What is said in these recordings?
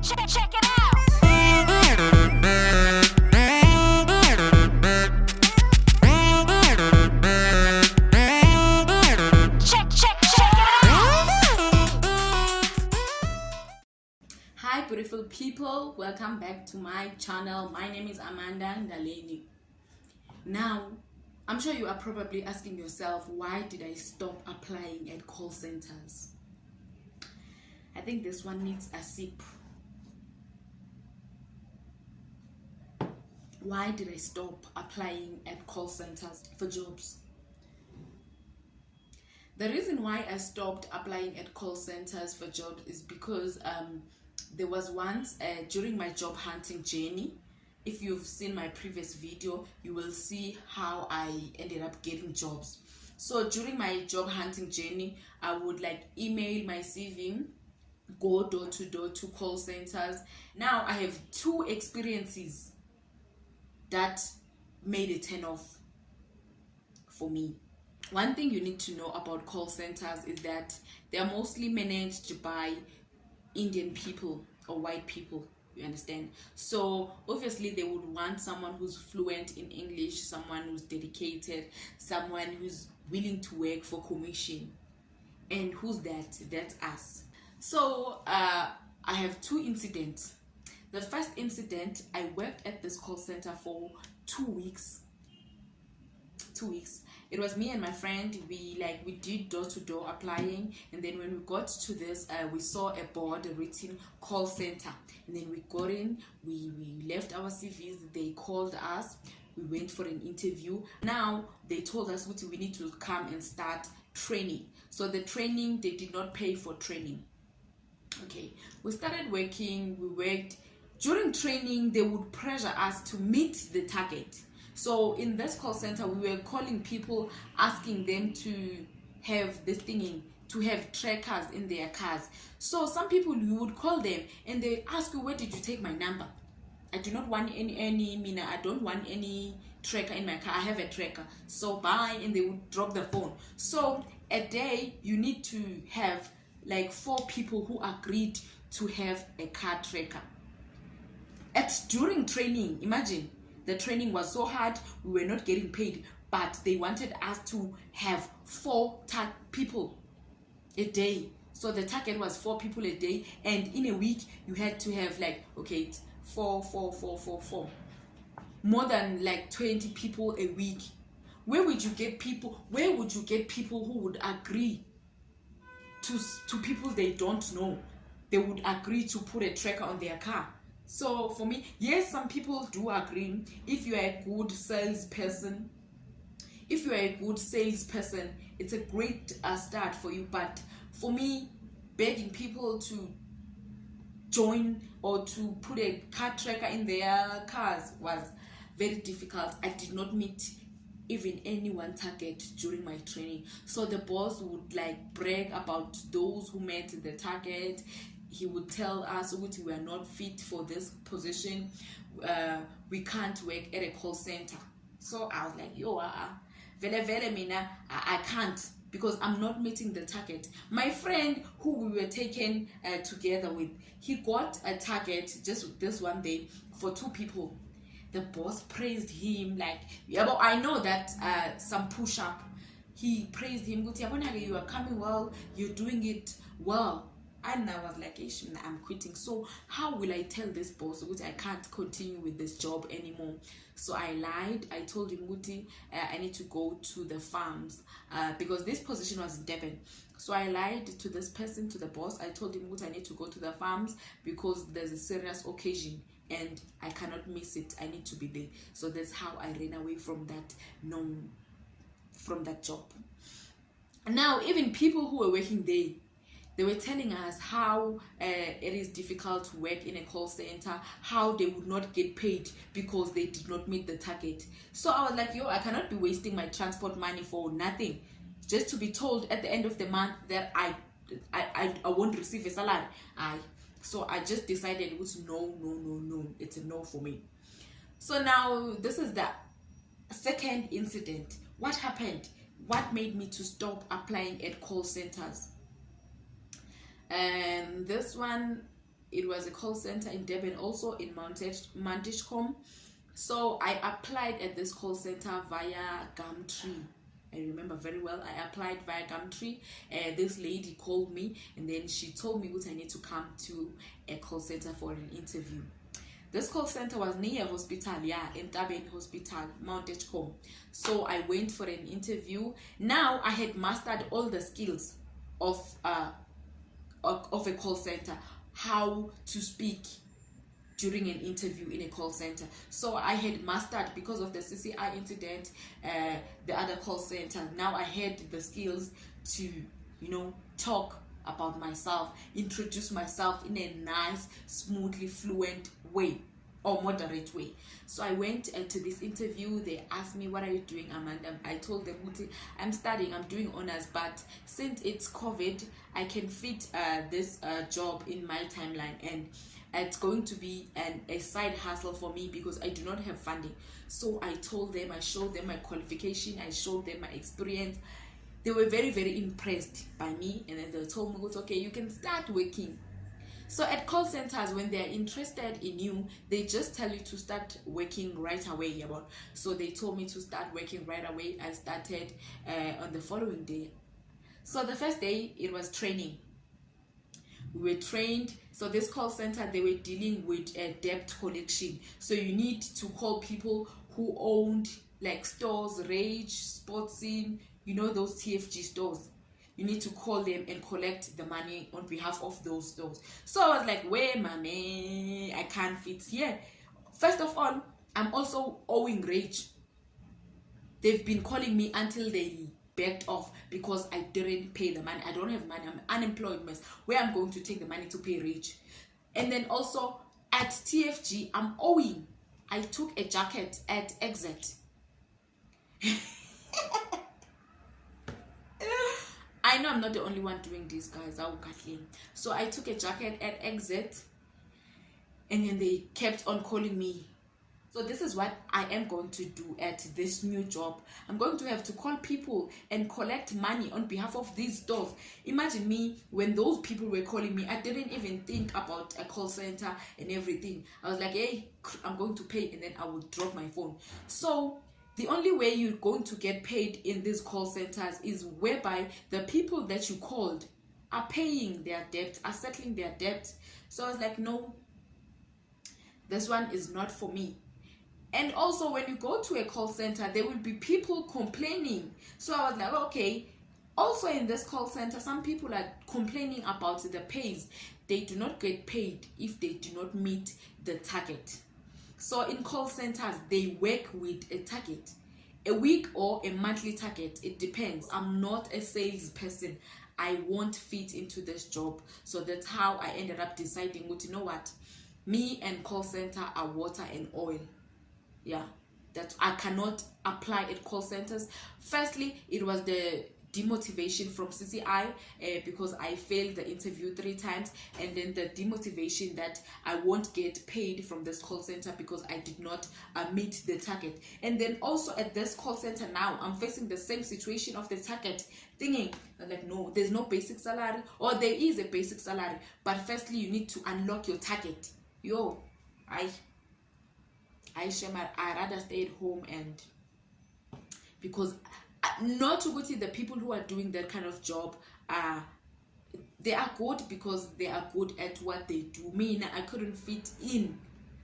Check it out. Check it out. Hi beautiful people, welcome back to my channel. My name is Amanda Ndaleni. Now, I'm sure you are probably asking yourself, why did I stop applying at call centers? I think this one needs a sip. Why did I stop applying at call centers for jobs? The reason why I stopped applying at call centers for jobs is because there was once during my job hunting journey. If you've seen my previous video, you will see how I ended up getting jobs. So during my job hunting journey, I would email my CV, go door to door to call centers. Now I have two experiences that made a turn off for me. One thing you need to know about call centers is that they are mostly managed by Indian people or white people, you understand? So obviously they would want someone who's fluent in English, someone who's dedicated, someone who's willing to work for commission. And who's that? That's us. So I have two incidents. The first incident, I worked at this call center for 2 weeks. 2 weeks. It was me and my friend. We did door-to-door applying, and then when we got to this, we saw a board written call center, and then we got in. We left our CVs. They called us. We went for an interview. Now they told us we need to come and start training. So the training, they did not pay for training. Okay, we started working. We worked. During training, they would pressure us to meet the target. So in this call center, we were calling people, asking them to have this thingy, to have trackers in their cars. So some people, you would call them and they ask you, where did you take my number? I do not want I don't want any tracker in my car. I have a tracker. So bye, and they would drop the phone. So a day, you need to have 4 people who agreed to have a car tracker. During training, imagine, the training was so hard, we were not getting paid, but they wanted us to have 4 people a day. So the target was 4 people a day, and in a week you had to have 4. More than 20 people a week. Where would you get people who would agree to people they don't know? They would agree to put a tracker on their car. So for me, yes, some people do agree. If you are a good salesperson, it's a great start for you. But for me, begging people to join or to put a car tracker in their cars was very difficult. I did not meet even any one target during my training. So the boss would brag about those who met the target. He would tell us we are not fit for this position. We can't work at a call center. So I was like, vele mina, I can't, because I'm not meeting the target. My friend who we were taken together with, he got a target just this one day for 2 people. The boss praised him but I know that some push-up. He praised him. You are coming well. You're doing it well. And I was like, I'm quitting. So how will I tell this boss I can't continue with this job anymore? So I lied. I told him I need to go to the farms because this position was in Durban. So I lied to this person, to the boss. I told him I need to go to the farms because there's a serious occasion and I cannot miss it. I need to be there. So that's how I ran away from that job. Now even people who were working there, they were telling us how it is difficult to work in a call center, how they would not get paid because they did not meet the target. So I was like, I cannot be wasting my transport money for nothing, just to be told at the end of the month that I won't receive a salary. So I just decided it was no, it's a no for me. So now this is the second incident. What happened? What made me to stop applying at call centers? And this one, it was a call center in Durban, also in Mantishcom. So I applied at this call center via Gumtree. I remember very well. I applied via Gumtree, and this lady called me, and then she told me what I need to come to a call center for an interview. This call center was near a hospital, in Durban Hospital, Mount Edgecombe. So I went for an interview. Now I had mastered all the skills of a call center, how to speak during an interview in a call center. So I had mastered, because of the CCI incident, the other call center. Now I had the skills to, talk about myself, introduce myself in a nice, smoothly fluent way or moderate way. So I went to this interview. They asked me, what are you doing, Amanda? I told them, I'm studying, I'm doing honors, but since it's COVID, I can fit this job in my timeline, and it's going to be a side hustle for me because I do not have funding. So I told them, I showed them my qualification, I showed them my experience. They were very, very impressed by me, and then they told me, okay, you can start working. So at call centers, when they're interested in you, they just tell you to start working right away. So they told me to start working right away. I started on the following day. So the first day, it was training. We were trained. So this call center, they were dealing with debt collection. So you need to call people who owned like stores, Rage, Sportscene, those TFG stores. You need to call them and collect the money on behalf of those stores. So I was like, wait, mommy, I can't fit here. First of all, I'm also owing Rage. They've been calling me until they backed off because I didn't pay the money. I don't have money. I'm unemployed mess. Where I'm going to take the money to pay Rage? And then also at TFG, I'm owing. I took a jacket at Exit. I know I'm not the only one doing this, guys. So I took a jacket at Exit, and then they kept on calling me. So this is what I am going to do at this new job. I'm going to have to call people and collect money on behalf of these stores. Imagine me, when those people were calling me, I didn't even think about a call center and everything. I was like, hey, I'm going to pay, and then I would drop my phone. So the only way you're going to get paid in these call centers is whereby the people that you called are paying their debt, are settling their debt. So I was like, no, this one is not for me. And also, when you go to a call center, there will be people complaining. So I was like, okay. Also in this call center, some people are complaining about the pays. They do not get paid if they do not meet the target. So in call centers, they work with a target, a week or a monthly target. It depends. I'm not a salesperson. I won't fit into this job. So that's how I ended up deciding, you know what? Me and call center are water and oil. Yeah, that I cannot apply at call centers. Firstly, it was the demotivation from CCI because I failed the interview 3 times, and then the demotivation that I won't get paid from this call center because I did not meet the target. And then also at this call center now, I'm facing the same situation of the target, thinking like, no, there's no basic salary, or there is a basic salary, but firstly you need to unlock your target. I rather stay at home, and because not to go to the people who are doing that kind of job, they are good because they are good at what they do. Me, I couldn't fit in.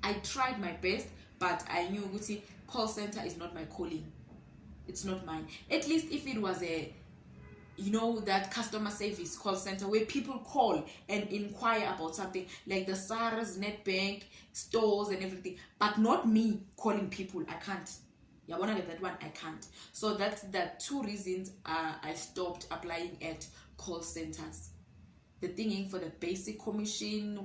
I tried my best, but I knew call center is not my calling. It's not mine. At least if it was that customer service call center where people call and inquire about something, like the SARS, Nedbank, stores and everything, but not me calling people. I can't. Yeah, one of that one I can't. So that's the 2 reasons I stopped applying at call centers. The thinking for the basic commission,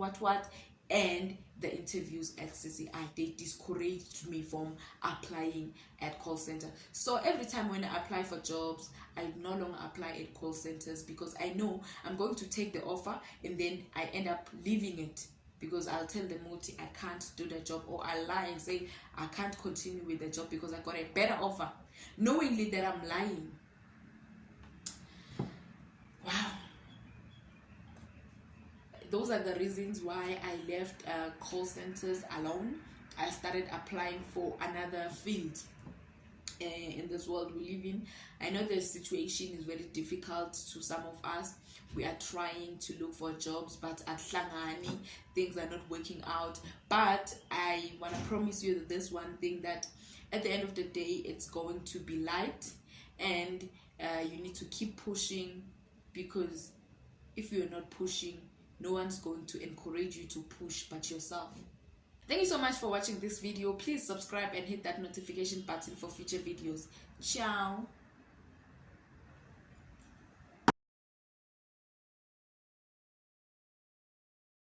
and the interviews at CCI, they discouraged me from applying at call center. So every time when I apply for jobs, I no longer apply at call centers because I know I'm going to take the offer and then I end up leaving it because I'll tell the multi I can't do the job, or I'll lie and say I can't continue with the job because I got a better offer, knowingly that I'm lying. Wow. those are the reasons why I left call centers alone. I started applying for another field in this world we live in. I know the situation is very difficult to some of us. We are trying to look for jobs, but at Hlangani, things are not working out. But I want to promise you that there's one thing, that at the end of the day, it's going to be light, and you need to keep pushing, because if you're not pushing, no one's going to encourage you to push but yourself. Thank you so much for watching this video. Please subscribe and hit that notification button for future videos. Ciao.